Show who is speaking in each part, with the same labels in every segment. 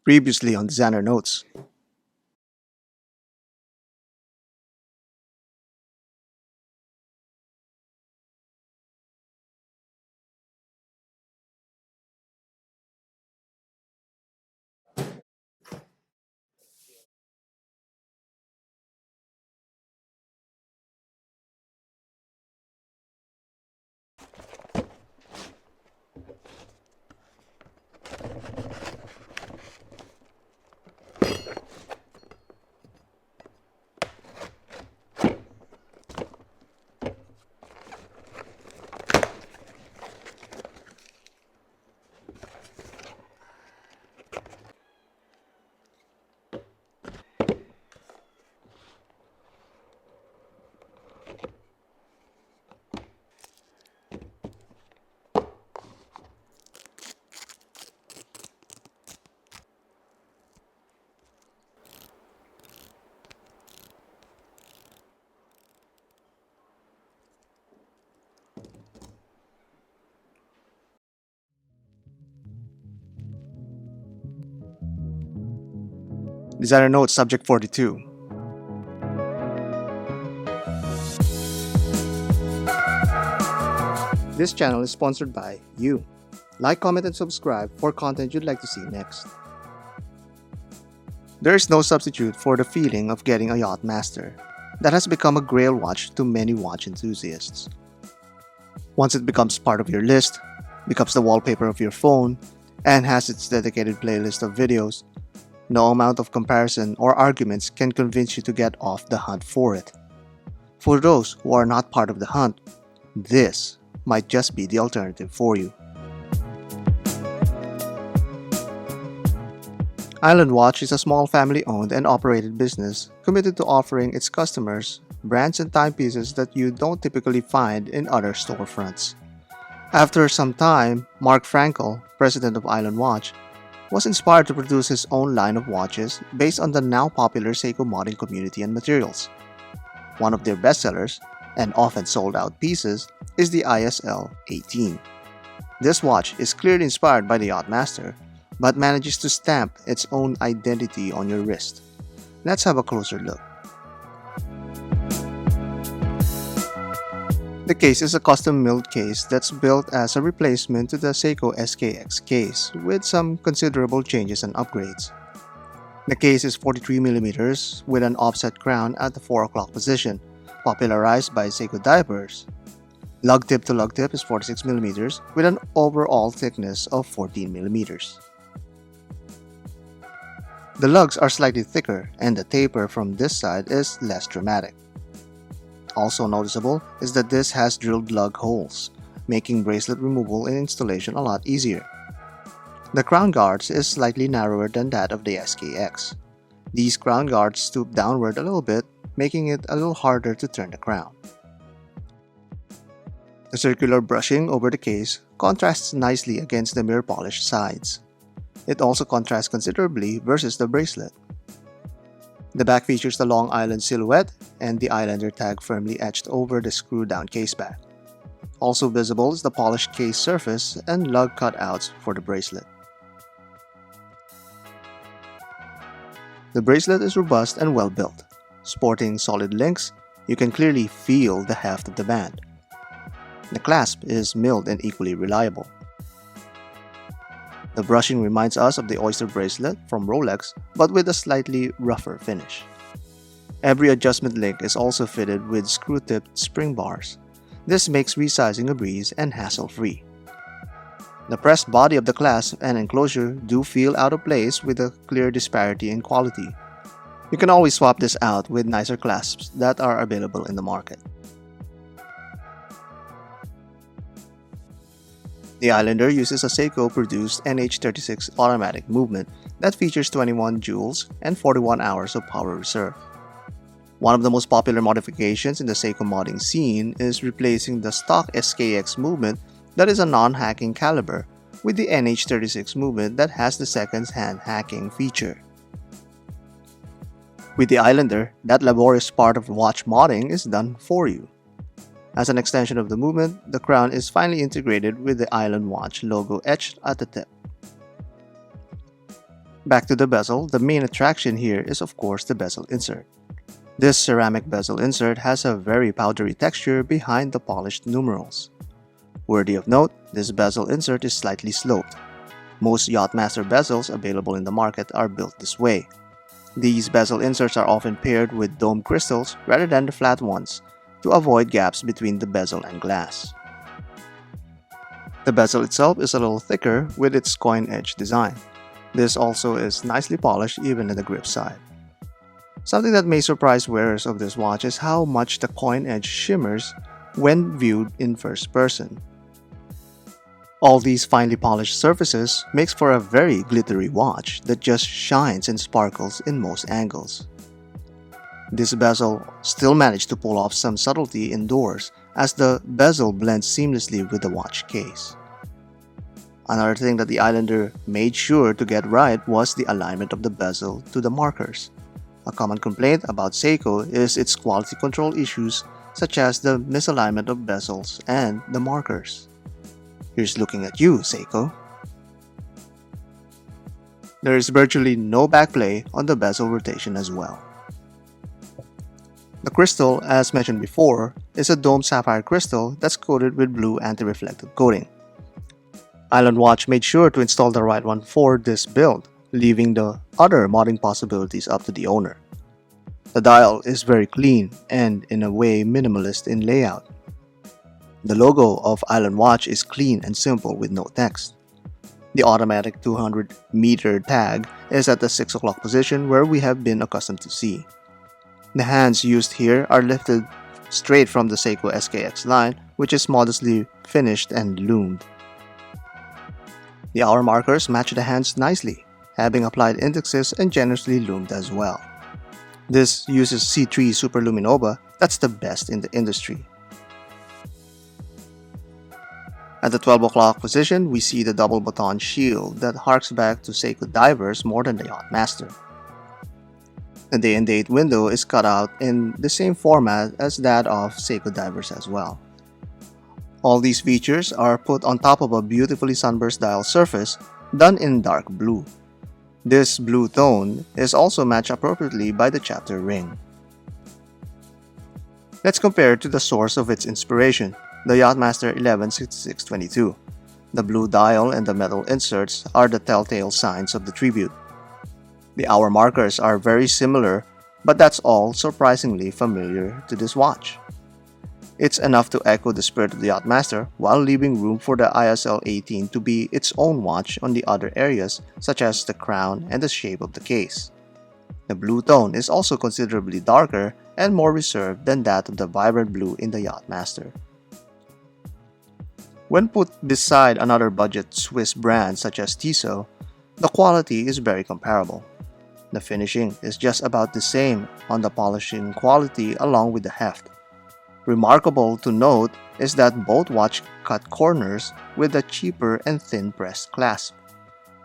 Speaker 1: Previously on Designer Notes. Designer Notes Subject 42. This channel is sponsored by you. Like, comment, and subscribe for content you'd like to see next. There is no substitute for the feeling of getting a Yachtmaster that has become a grail watch to many watch enthusiasts. Once it becomes part of your list, becomes the wallpaper of your phone, and has its dedicated playlist of videos, no amount of comparison or arguments can convince you to get off the hunt for it. For those who are not part of the hunt, this might just be the alternative for you. Island Watch is a small family-owned and operated business committed to offering its customers brands and timepieces that you don't typically find in other storefronts. After some time, Marc Frankel, president of Island Watch, was inspired to produce his own line of watches based on the now popular Seiko modding community and materials. One of their bestsellers, and often sold out pieces, is the ISL 18. This watch is clearly inspired by the Yachtmaster, but manages to stamp its own identity on your wrist. Let's have a closer look. The case is a custom-milled case that's built as a replacement to the Seiko SKX case with some considerable changes and upgrades. The case is 43mm with an offset crown at the 4 o'clock position, popularized by Seiko diapers. Lug tip to lug tip is 46mm with an overall thickness of 14mm. The lugs are slightly thicker and the taper from this side is less dramatic. Also noticeable is that this has drilled lug holes, making bracelet removal and installation a lot easier. The crown guards is slightly narrower than that of the SKX. These crown guards stoop downward a little bit, making it a little harder to turn the crown. The circular brushing over the case contrasts nicely against the mirror polished sides. It also contrasts considerably versus the bracelet. The back features the Long Island silhouette and the Islander tag firmly etched over the screw-down case back. Also visible is the polished case surface and lug cutouts for the bracelet. The bracelet is robust and well built. Sporting solid links, you can clearly feel the heft of the band. The clasp is milled and equally reliable. The brushing reminds us of the Oyster bracelet from Rolex, but with a slightly rougher finish. Every adjustment link is also fitted with screw-tipped spring bars. This makes resizing a breeze and hassle-free. The pressed body of the clasp and enclosure do feel out of place with a clear disparity in quality. You can always swap this out with nicer clasps that are available in the market. The Islander uses a Seiko-produced NH36 automatic movement that features 21 joules and 41 hours of power reserve. One of the most popular modifications in the Seiko modding scene is replacing the stock SKX movement that is a non-hacking caliber with the NH36 movement that has the second-hand hacking feature. With the Islander, that laborious part of watch modding is done for you. As an extension of the movement, the crown is finally integrated with the Island Watch logo etched at the tip. Back to the bezel, the main attraction here is of course the bezel insert. This ceramic bezel insert has a very powdery texture behind the polished numerals. Worthy of note, this bezel insert is slightly sloped. Most Yachtmaster bezels available in the market are built this way. These bezel inserts are often paired with domed crystals rather than the flat ones to avoid gaps between the bezel and glass. The bezel itself is a little thicker with its coin edge design. This also is nicely polished even in the grip side. Something that may surprise wearers of this watch is how much the coin edge shimmers when viewed in first person. All these finely polished surfaces makes for a very glittery watch that just shines and sparkles in most angles. This bezel still managed to pull off some subtlety indoors as the bezel blends seamlessly with the watch case. Another thing that the Islander made sure to get right was the alignment of the bezel to the markers. A common complaint about Seiko is its quality control issues such as the misalignment of bezels and the markers. Here's looking at you, Seiko. There is virtually no backplay on the bezel rotation as well. The crystal, as mentioned before, is a domed sapphire crystal that's coated with blue anti-reflective coating. Island Watch made sure to install the right one for this build, leaving the other modding possibilities up to the owner. The dial is very clean and in a way minimalist in layout. The logo of Island Watch is clean and simple with no text. The automatic 200-meter tag is at the 6 o'clock position where we have been accustomed to see. The hands used here are lifted straight from the Seiko SKX line, which is modestly finished and loomed. The hour markers match the hands nicely, having applied indexes and generously loomed as well. This uses C3 Super Luminova that's the best in the industry. At the 12 o'clock position, we see the double baton shield that harks back to Seiko divers more than the Yachtmaster. The day and date window is cut out in the same format as that of Seiko divers as well. All these features are put on top of a beautifully sunburst dial surface done in dark blue. This blue tone is also matched appropriately by the chapter ring. Let's compare to the source of its inspiration, the Yachtmaster 116622. The blue dial and the metal inserts are the telltale signs of the tribute. The hour markers are very similar, but that's all surprisingly familiar to this watch. It's enough to echo the spirit of the Yachtmaster while leaving room for the ISL 18 to be its own watch on the other areas such as the crown and the shape of the case. The blue tone is also considerably darker and more reserved than that of the vibrant blue in the Yachtmaster. When put beside another budget Swiss brand such as Tissot, the quality is very comparable. The finishing is just about the same on the polishing quality along with the heft. Remarkable to note is that both watch cut corners with a cheaper and thin pressed clasp.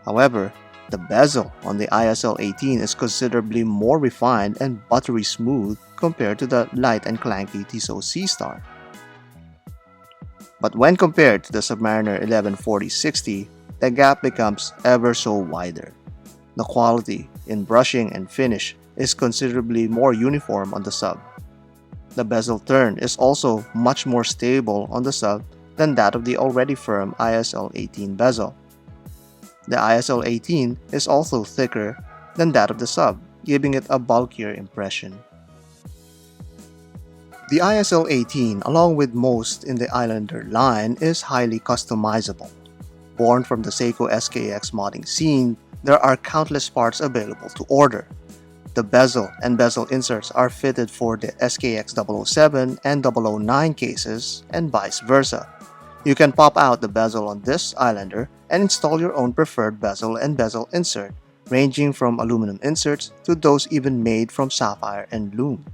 Speaker 1: However, the bezel on the ISL 18 is considerably more refined and buttery smooth compared to the light and clanky Tissot C-Star. But when compared to the Submariner 1140-60, the gap becomes ever so wider. The quality in brushing and finish is considerably more uniform on the sub. The bezel turn is also much more stable on the sub than that of the already firm ISL 18 bezel. The ISL 18 is also thicker than that of the sub, giving it a bulkier impression. The ISL 18, along with most in the Islander line, is highly customizable. Born from the Seiko SKX modding scene, there are countless parts available to order. The bezel and bezel inserts are fitted for the SKX 007 and 009 cases, and vice versa. You can pop out the bezel on this Islander and install your own preferred bezel and bezel insert, ranging from aluminum inserts to those even made from sapphire and lume.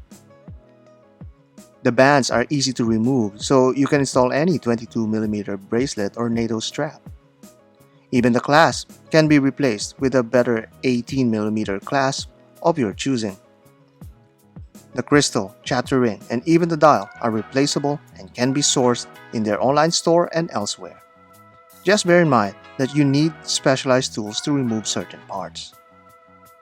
Speaker 1: The bands are easy to remove, so you can install any 22mm bracelet or NATO strap. Even the clasp can be replaced with a better 18mm clasp of your choosing. The crystal, chapter ring, and even the dial are replaceable and can be sourced in their online store and elsewhere. Just bear in mind that you need specialized tools to remove certain parts.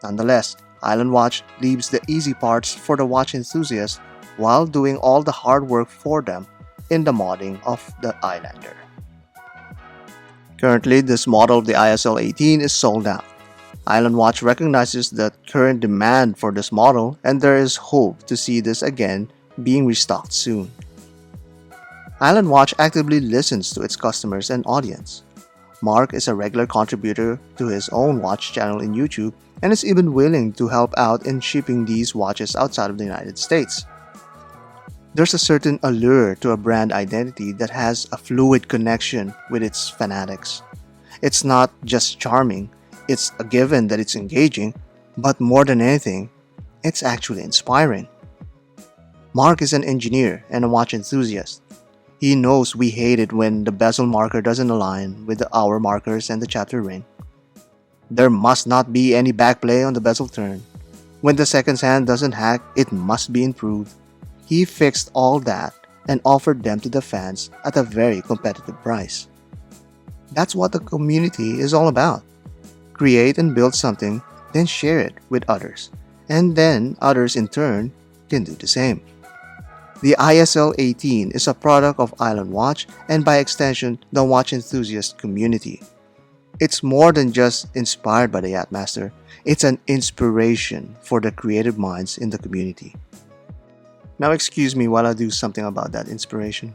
Speaker 1: Nonetheless, Island Watch leaves the easy parts for the watch enthusiast while doing all the hard work for them in the modding of the Islander. Currently, this model of the ISL-18 is sold out. Island Watch recognizes the current demand for this model, and there is hope to see this again being restocked soon. Island Watch actively listens to its customers and audience. Marc is a regular contributor to his own watch channel in YouTube and is even willing to help out in shipping these watches outside of the United States. There's a certain allure to a brand identity that has a fluid connection with its fanatics. It's not just charming, it's a given that it's engaging, but more than anything, it's actually inspiring. Marc is an engineer and a watch enthusiast. He knows we hate it when the bezel marker doesn't align with the hour markers and the chapter ring. There must not be any backplay on the bezel turn. When the seconds hand doesn't hack, it must be improved. He fixed all that and offered them to the fans at a very competitive price. That's what the community is all about. Create and build something, then share it with others, and then others in turn can do the same. The ISL-18 is a product of Island Watch and by extension the watch enthusiast community. It's more than just inspired by the Yachtmaster, it's an inspiration for the creative minds in the community. Now excuse me while I do something about that inspiration.